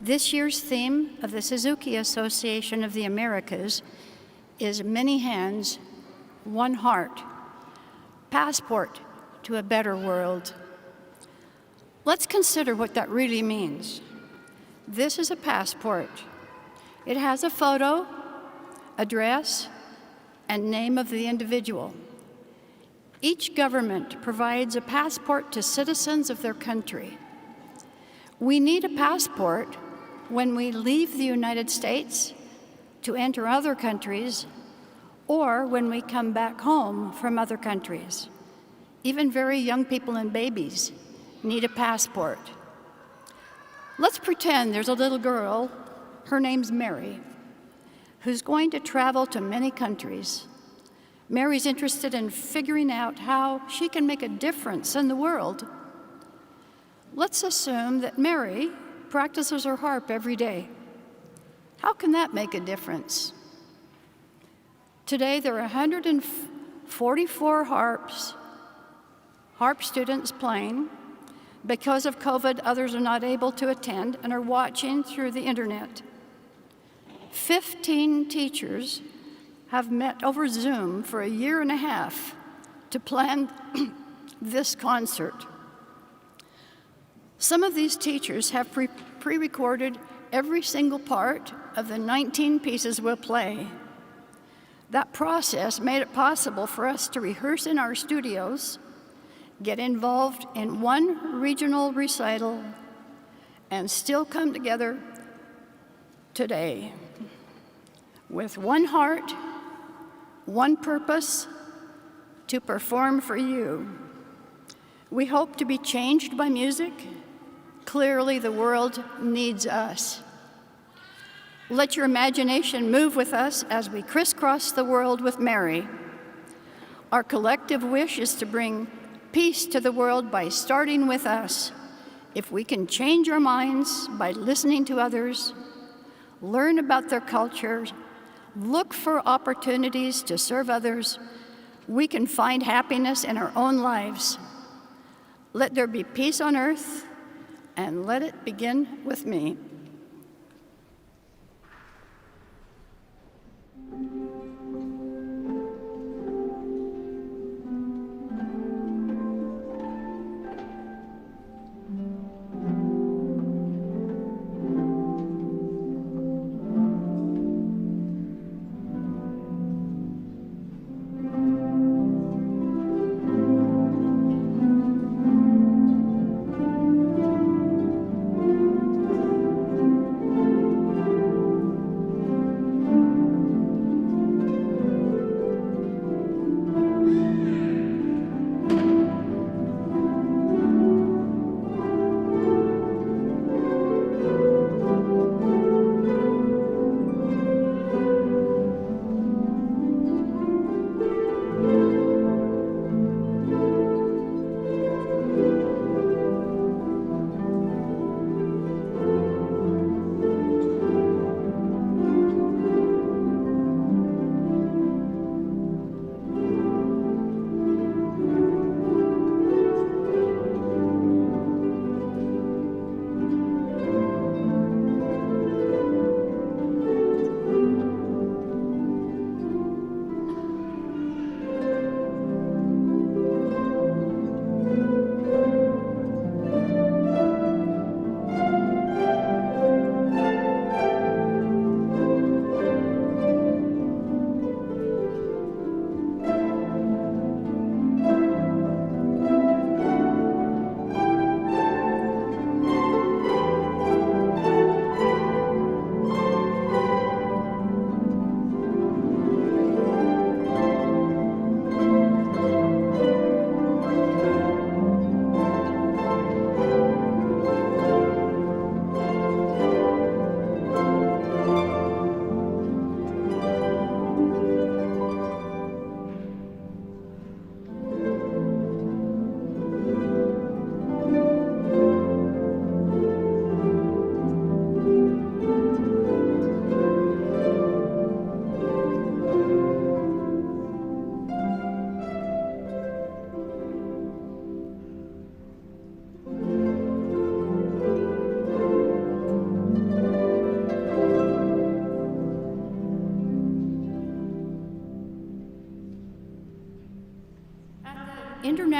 This year's theme of the Suzuki Association of the Americas is Many Hands, One Heart, Passport to a Better World. Let's consider what that really means. This is a passport. It has a photo, address, and name of the individual. Each government provides a passport to citizens of their country. We need a passport when we leave the United States to enter other countries, or when we come back home from other countries. Even very young people and babies need a passport. Let's pretend there's a little girl, her name's Mary, who's going to travel to many countries. Mary's interested in figuring out how she can make a difference in the world. Let's assume that Mary practices her harp every day. How can that make a difference? Today, there are 144 harp students playing. Because of COVID, others are not able to attend and are watching through the internet. 15 teachers have met over Zoom for a year and a half to plan this concert. Some of these teachers have pre-recorded every single part of the 19 pieces we'll play. That process made it possible for us to rehearse in our studios, get involved in one regional recital, and still come together today with one heart, one purpose, to perform for you. We hope to be changed by music. Clearly, the world needs us. Let your imagination move with us as we crisscross the world with Mary. Our collective wish is to bring peace to the world by starting with us. If we can change our minds by listening to others, learn about their cultures, look for opportunities to serve others, we can find happiness in our own lives. Let there be peace on earth, and let it begin with me.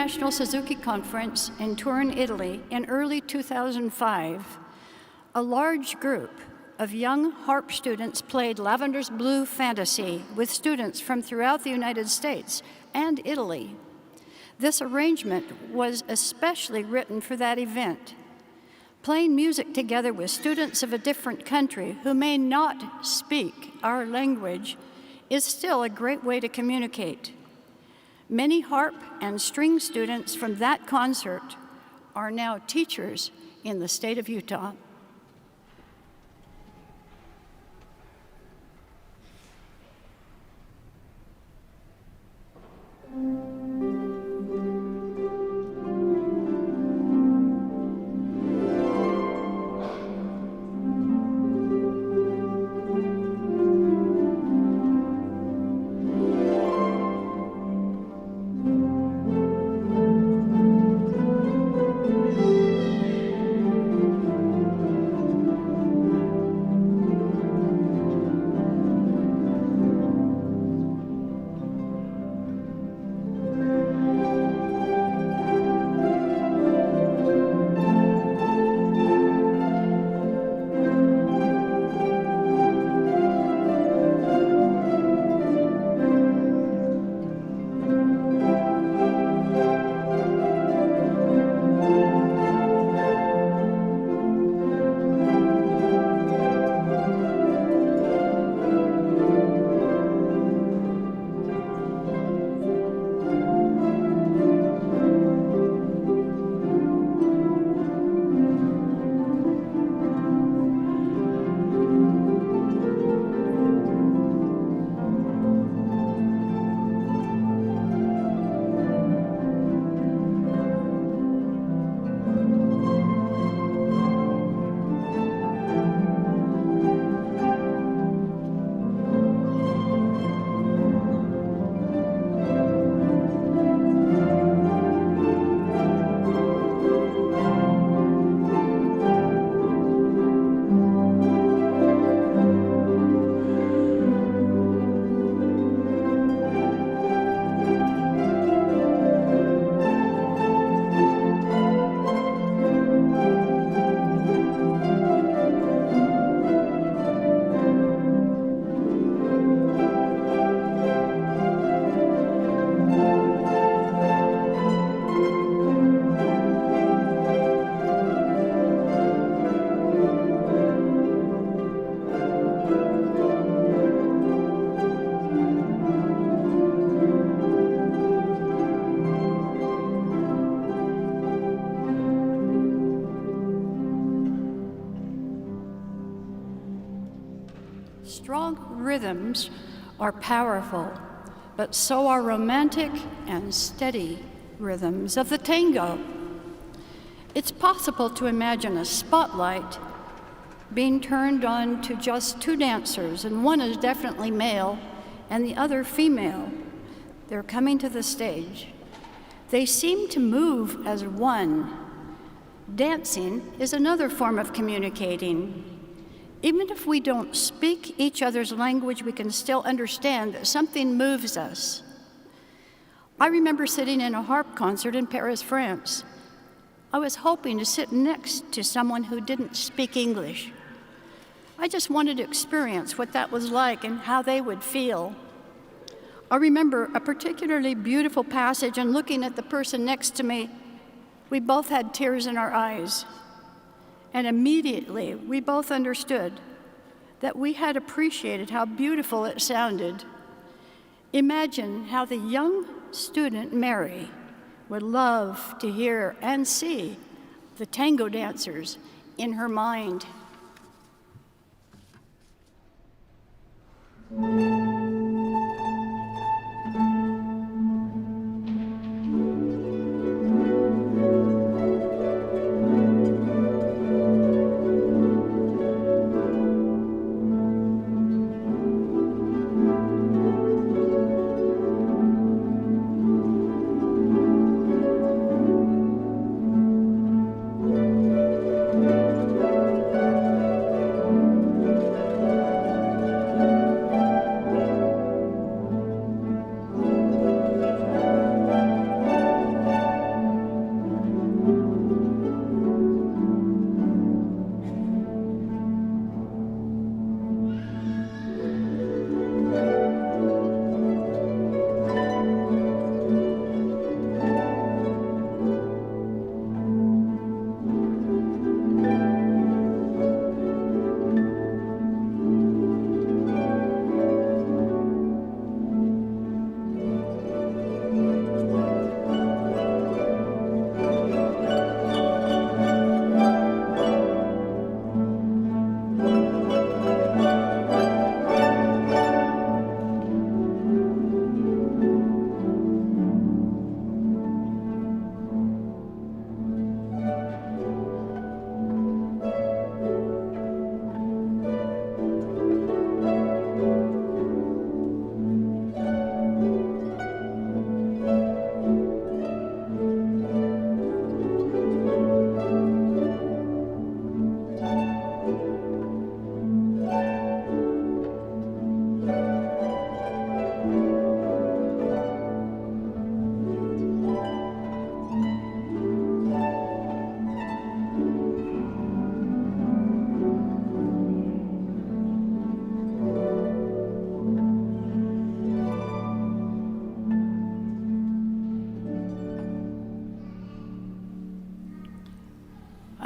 International Suzuki Conference in Turin, Italy in early 2005, a large group of young harp students played Lavender's Blue Fantasy with students from throughout the United States and Italy. This arrangement was especially written for that event. Playing music together with students of a different country who may not speak our language is still a great way to communicate. Many harp and string students from that concert are now teachers in the state of Utah. Strong rhythms are powerful, but so are romantic and steady rhythms of the tango. It's possible to imagine a spotlight being turned on to just two dancers, and one is definitely male and the other female. They're coming to the stage. They seem to move as one. Dancing is another form of communicating. Even if we don't speak each other's language, we can still understand that something moves us. I remember sitting in a harp concert in Paris, France. I was hoping to sit next to someone who didn't speak English. I just wanted to experience what that was like and how they would feel. I remember a particularly beautiful passage, and looking at the person next to me, we both had tears in our eyes. And immediately, we both understood that we had appreciated how beautiful it sounded. Imagine how the young student Mary would love to hear and see the tango dancers in her mind.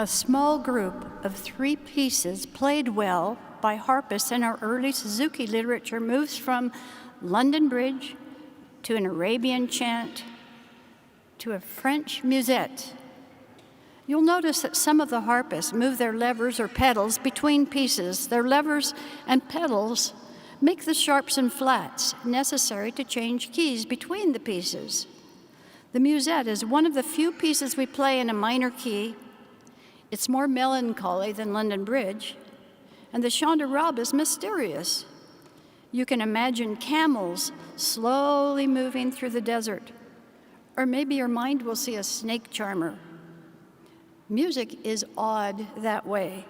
a small group of 3 pieces played well by harpists in our early Suzuki literature moves from London Bridge to an Arabian chant to a French musette. You'll notice that some of the harpists move their levers or pedals between pieces. Their levers and pedals make the sharps and flats necessary to change keys between the pieces. The musette is one of the few pieces we play in a minor key. It's more melancholy than London Bridge, and the chanterelle is mysterious. You can imagine camels slowly moving through the desert, or maybe your mind will see a snake charmer. Music is odd that way.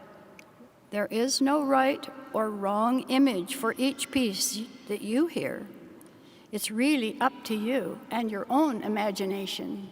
There is no right or wrong image for each piece that you hear. It's really up to you and your own imagination.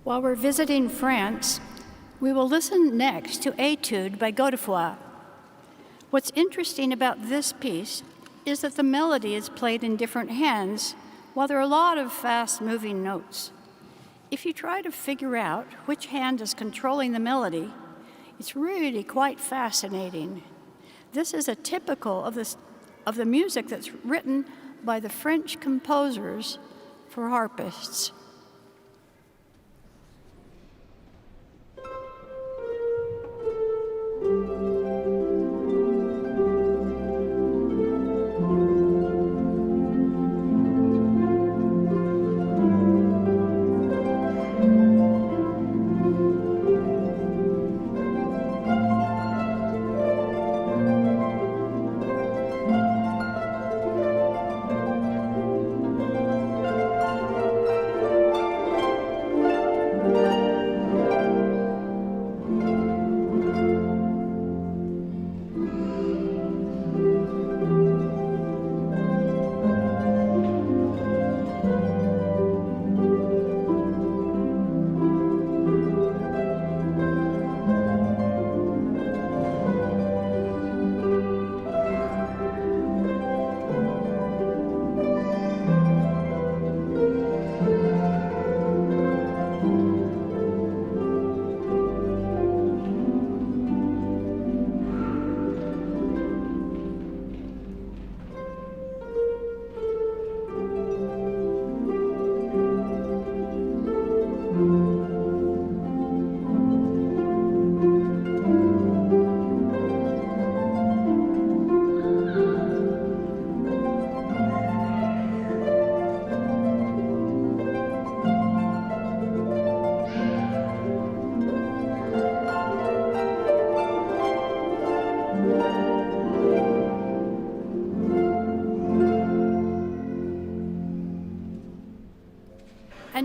While we're visiting France, we will listen next to Etude by Godefroy. What's interesting about this piece is that the melody is played in different hands, while there are a lot of fast-moving notes. If you try to figure out which hand is controlling the melody, it's really quite fascinating. This is a typical of the music that's written by the French composers for harpists.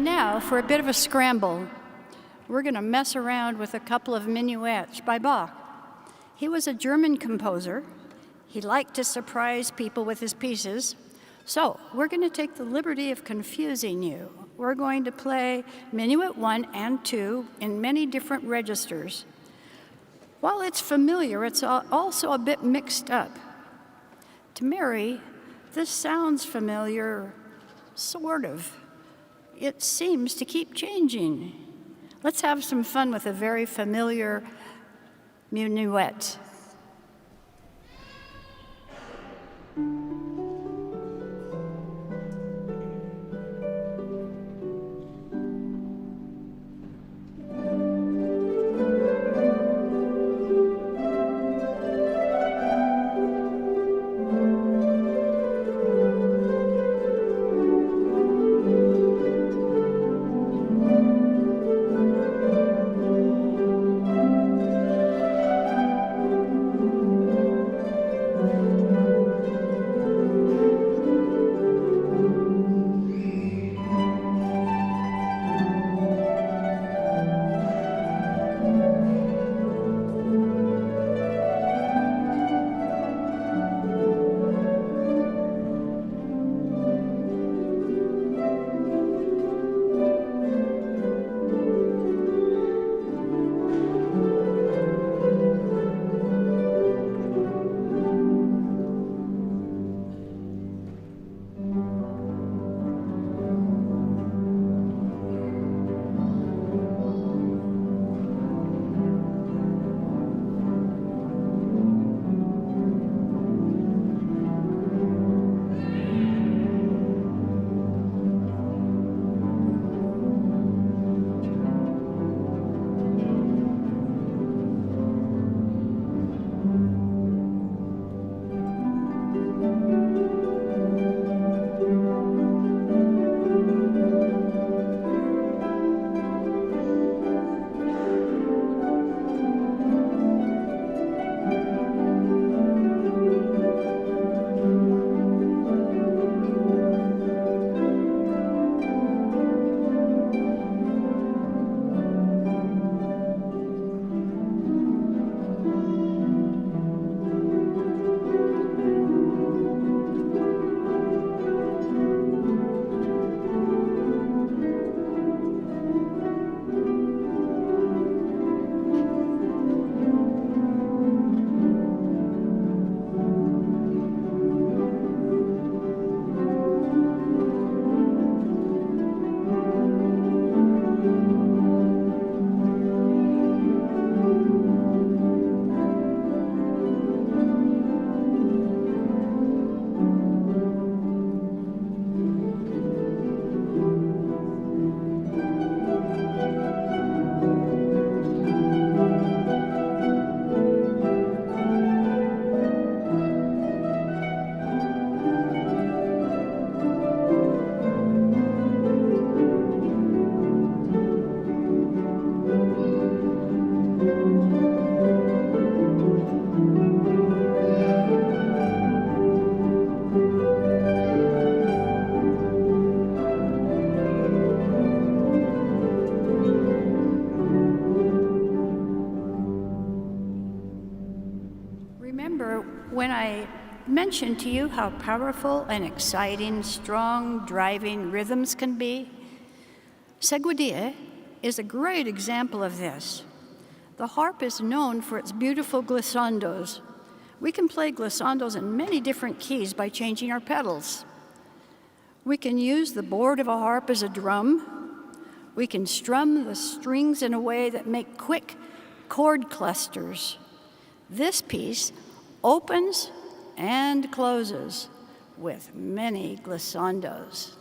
And now for a bit of a scramble. We're going to mess around with a couple of minuets by Bach. He was a German composer. He liked to surprise people with his pieces. So we're going to take the liberty of confusing you. We're going to play Minuet 1 and 2 in many different registers. While it's familiar, it's also a bit mixed up. To Mary, this sounds familiar, sort of. It seems to keep changing. Let's have some fun with a very familiar minuet. When I mentioned to you how powerful and exciting, strong, driving rhythms can be, seguidille is a great example of this. The harp is known for its beautiful glissandos. We can play glissandos in many different keys by changing our pedals. We can use the board of a harp as a drum. We can strum the strings in a way that make quick chord clusters. This piece opens and closes with many glissandos.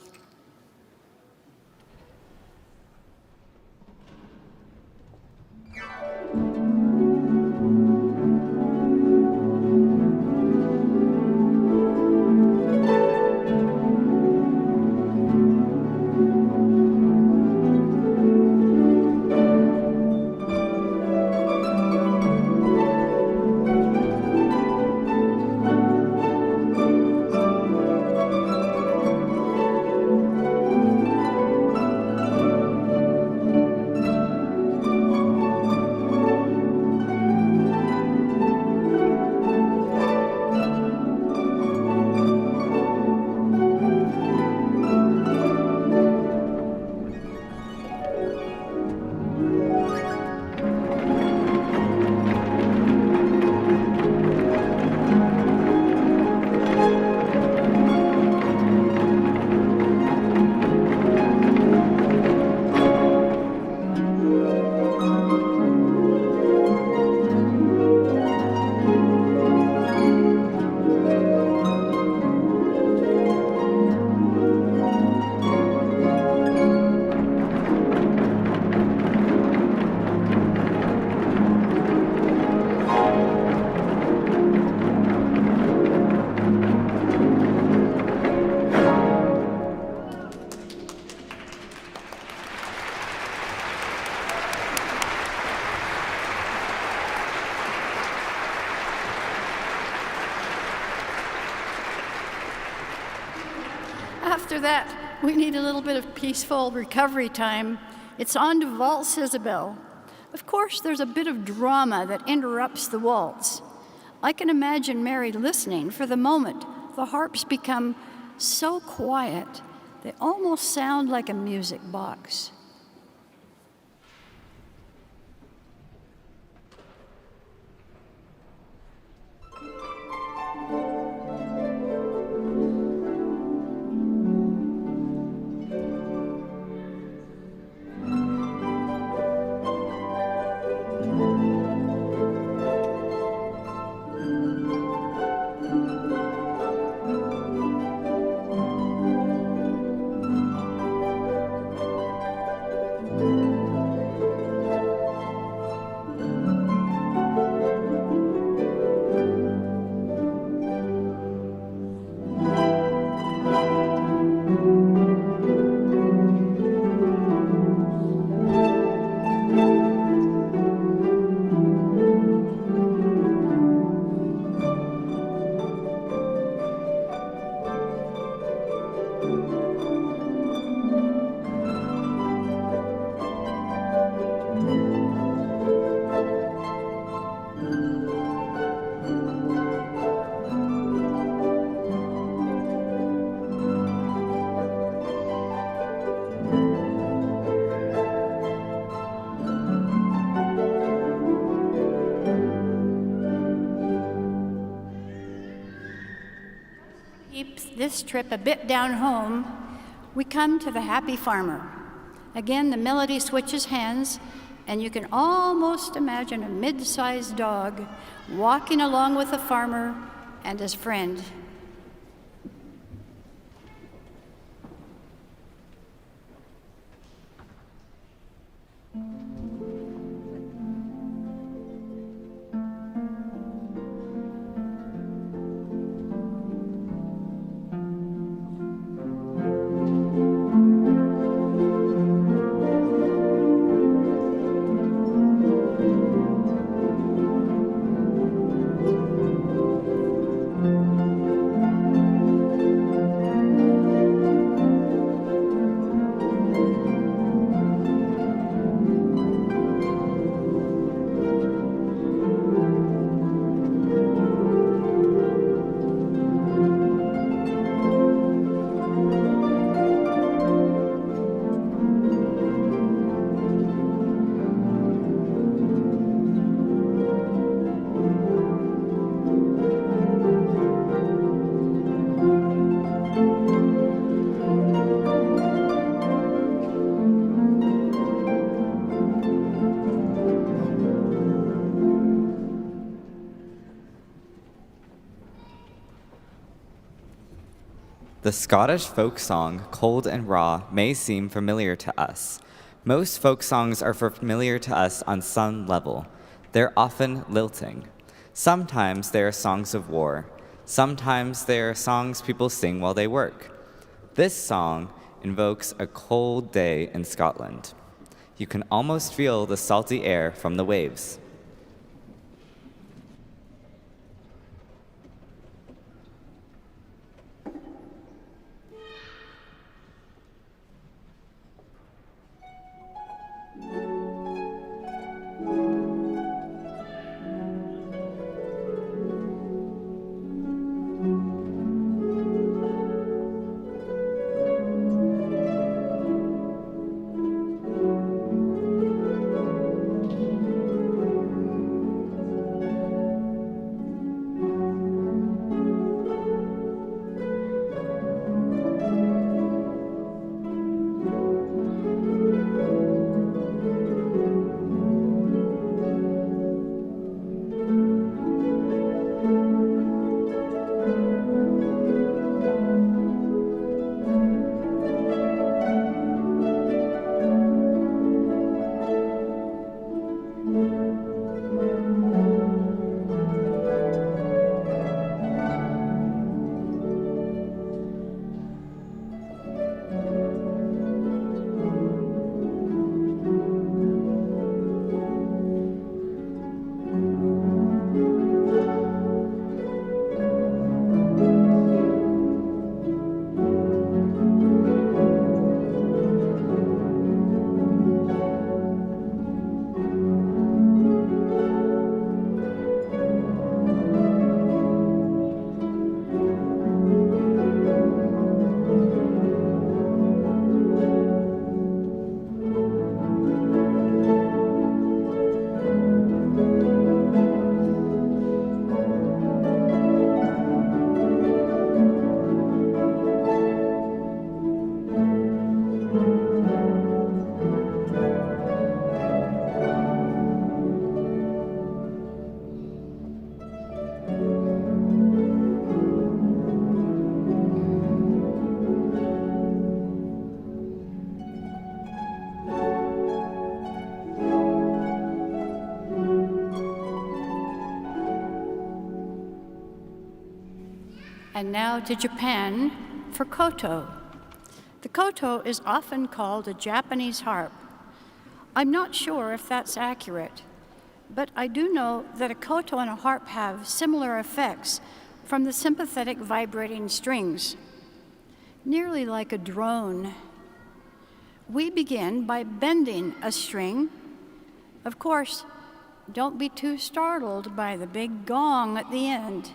After that, we need a little bit of peaceful recovery time. It's on to Waltz Isabel. Of course, there's a bit of drama that interrupts the waltz. I can imagine Mary listening. For the moment, the harps become so quiet, they almost sound like a music box. This trip a bit down home, we come to the Happy Farmer. Again, the melody switches hands, and you can almost imagine a mid-sized dog walking along with the farmer and his friend. The Scottish folk song, Cold and Raw, may seem familiar to us. Most folk songs are familiar to us on some level. They're often lilting. Sometimes they are songs of war. Sometimes they are songs people sing while they work. This song invokes a cold day in Scotland. You can almost feel the salty air from the waves. And now to Japan for koto. The koto is often called a Japanese harp. I'm not sure if that's accurate, but I do know that a koto and a harp have similar effects from the sympathetic vibrating strings, nearly like a drone. We begin by bending a string. Of course, don't be too startled by the big gong at the end.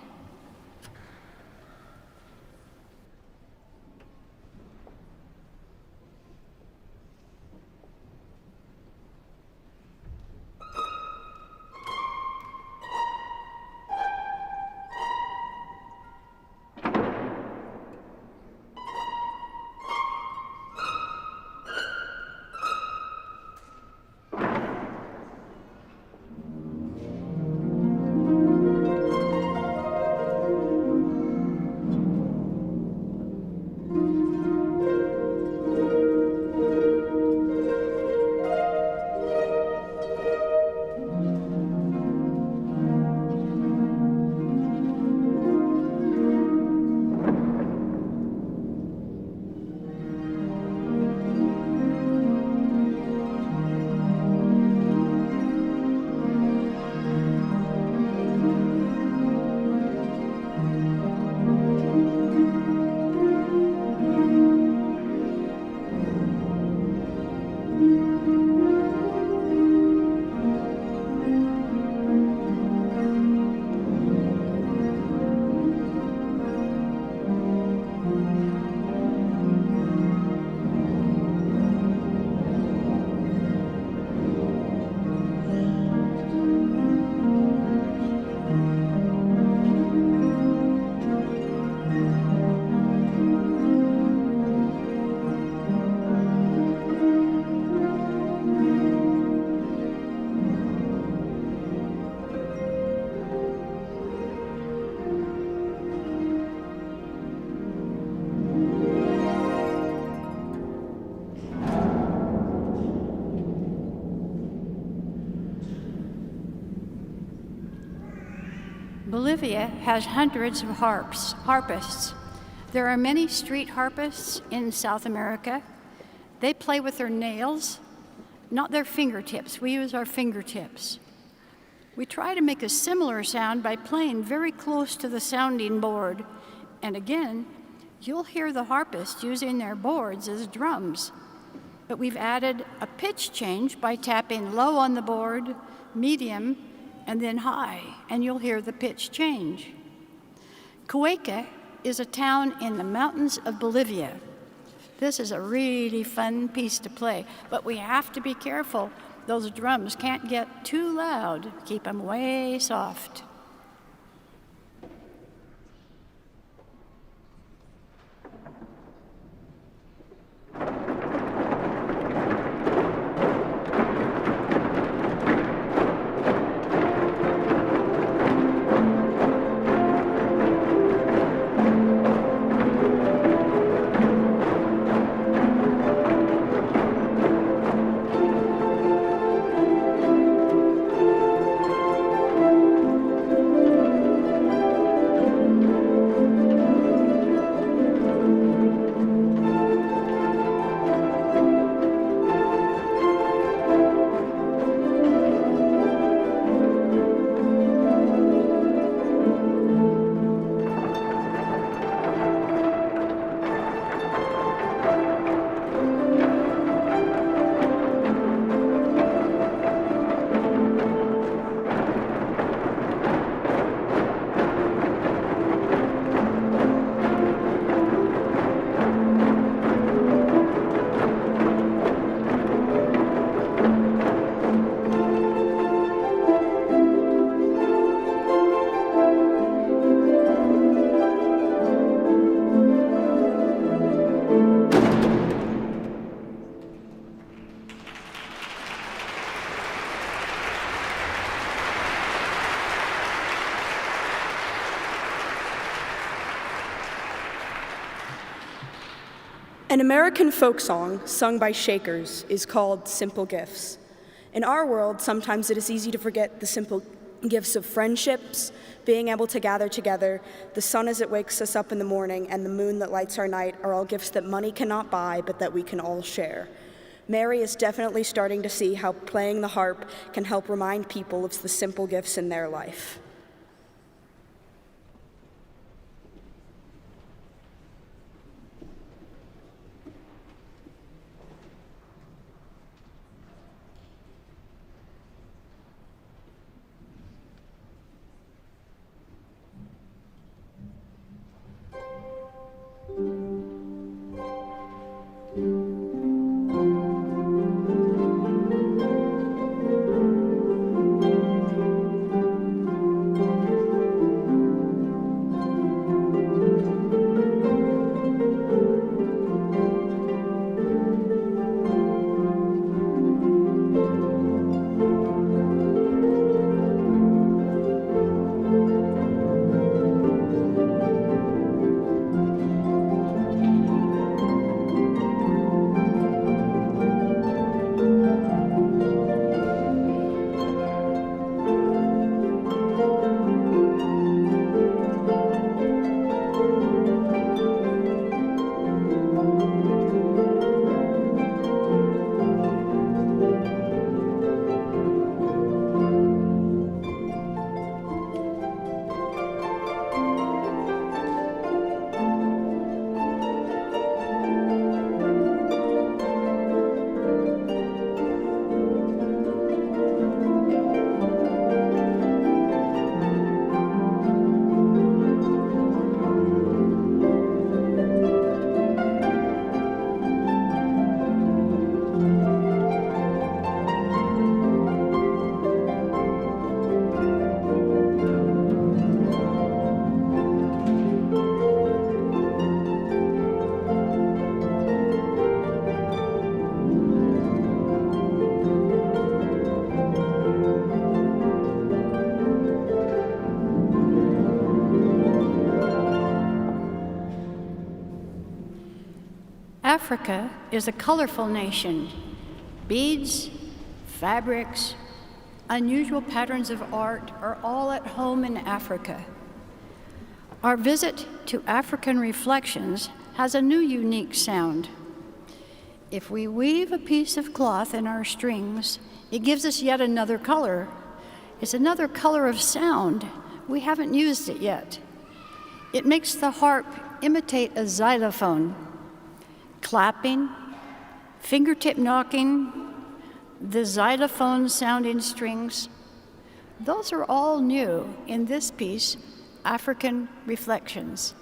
Bolivia has hundreds of harpists. There are many street harpists in South America. They play with their nails, not their fingertips. We use our fingertips. We try to make a similar sound by playing very close to the sounding board. And again, you'll hear the harpists using their boards as drums. But we've added a pitch change by tapping low on the board, medium, and then high, and you'll hear the pitch change. Cueca is a town in the mountains of Bolivia. This is a really fun piece to play, but we have to be careful. Those drums can't get too loud. Keep them way soft. An American folk song sung by Shakers is called Simple Gifts. In our world, sometimes it is easy to forget the simple Gifts of friendships, being able to gather together, the sun as it wakes us up in the morning, and the moon that lights our night are all gifts that money cannot buy, but that we can all share. Mary is definitely starting to see how playing the harp can help remind people of the simple gifts in their life. Africa is a colorful nation. Beads, fabrics, unusual patterns of art are all at home in Africa. Our visit to African Reflections has a new unique sound. If we weave a piece of cloth in our strings, it gives us yet another color. It's another color of sound. We haven't used it yet. It makes the harp imitate a xylophone. Clapping, fingertip knocking, the xylophone sounding strings, those are all new in this piece, African Reflections.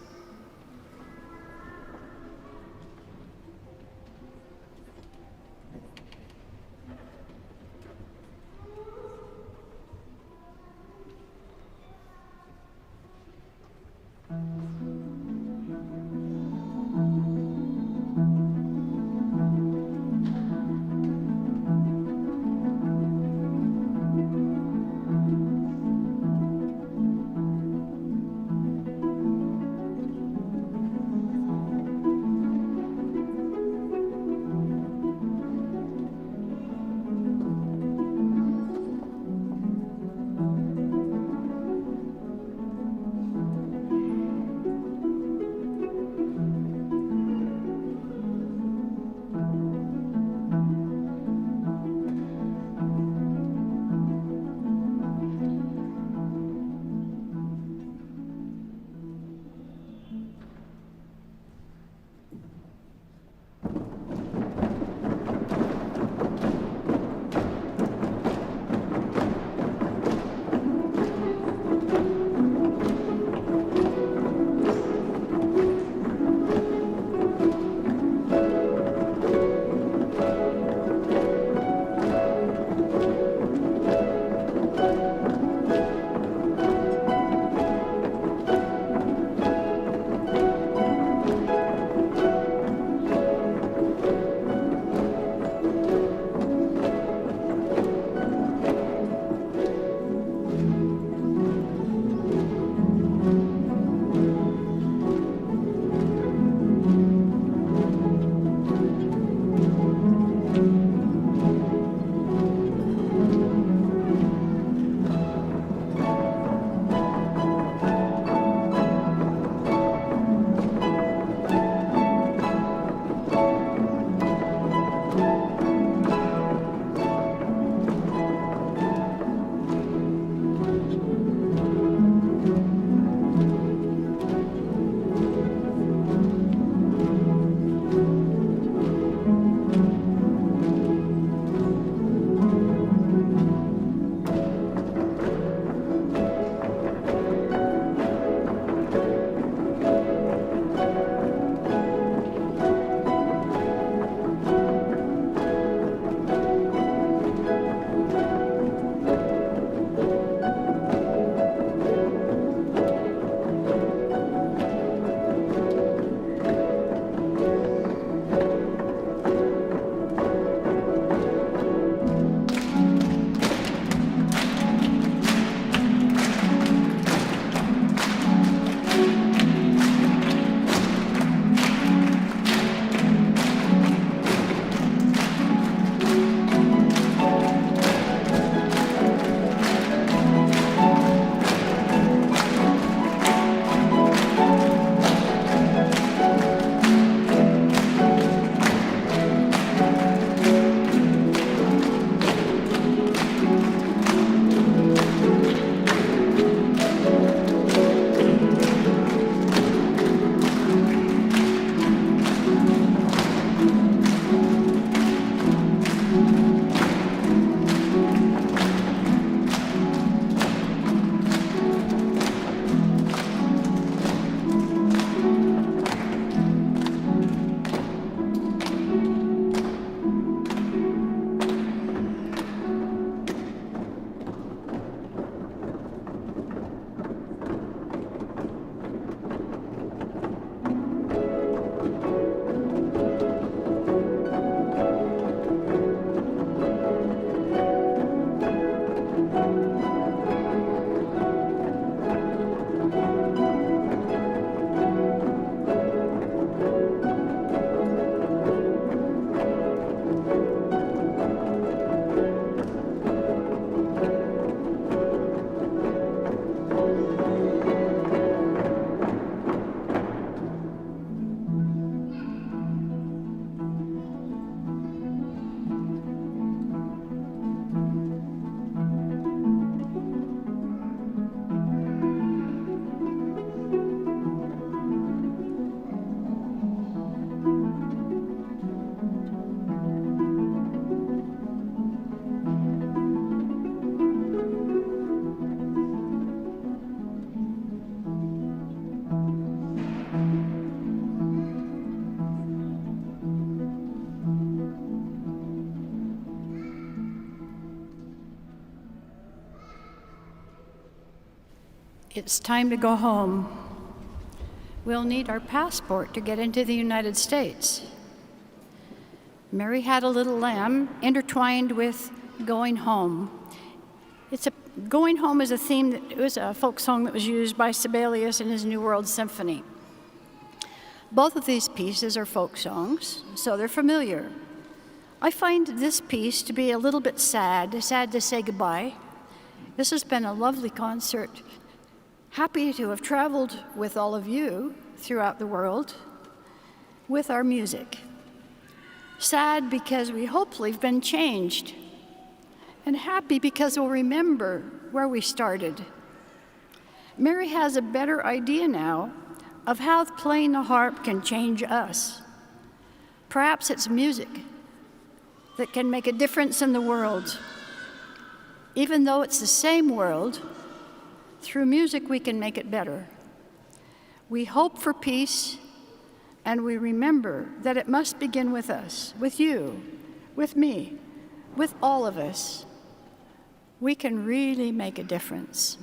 It's time to go home. We'll need our passport to get into the United States. Mary had a little lamb intertwined with going home. Going home is a theme it was a folk song that was used by Sibelius in his New World Symphony. Both of these pieces are folk songs, so they're familiar. I find this piece to be a little bit sad to say goodbye. This has been a lovely concert. Happy to have traveled with all of you throughout the world with our music. Sad because we hopefully have been changed. And happy because we'll remember where we started. Mary has a better idea now of how playing the harp can change us. Perhaps it's music that can make a difference in the world. Even though it's the same world, through music we can make it better. We hope for peace, and we remember that it must begin with us, with you, with me, with all of us. We can really make a difference.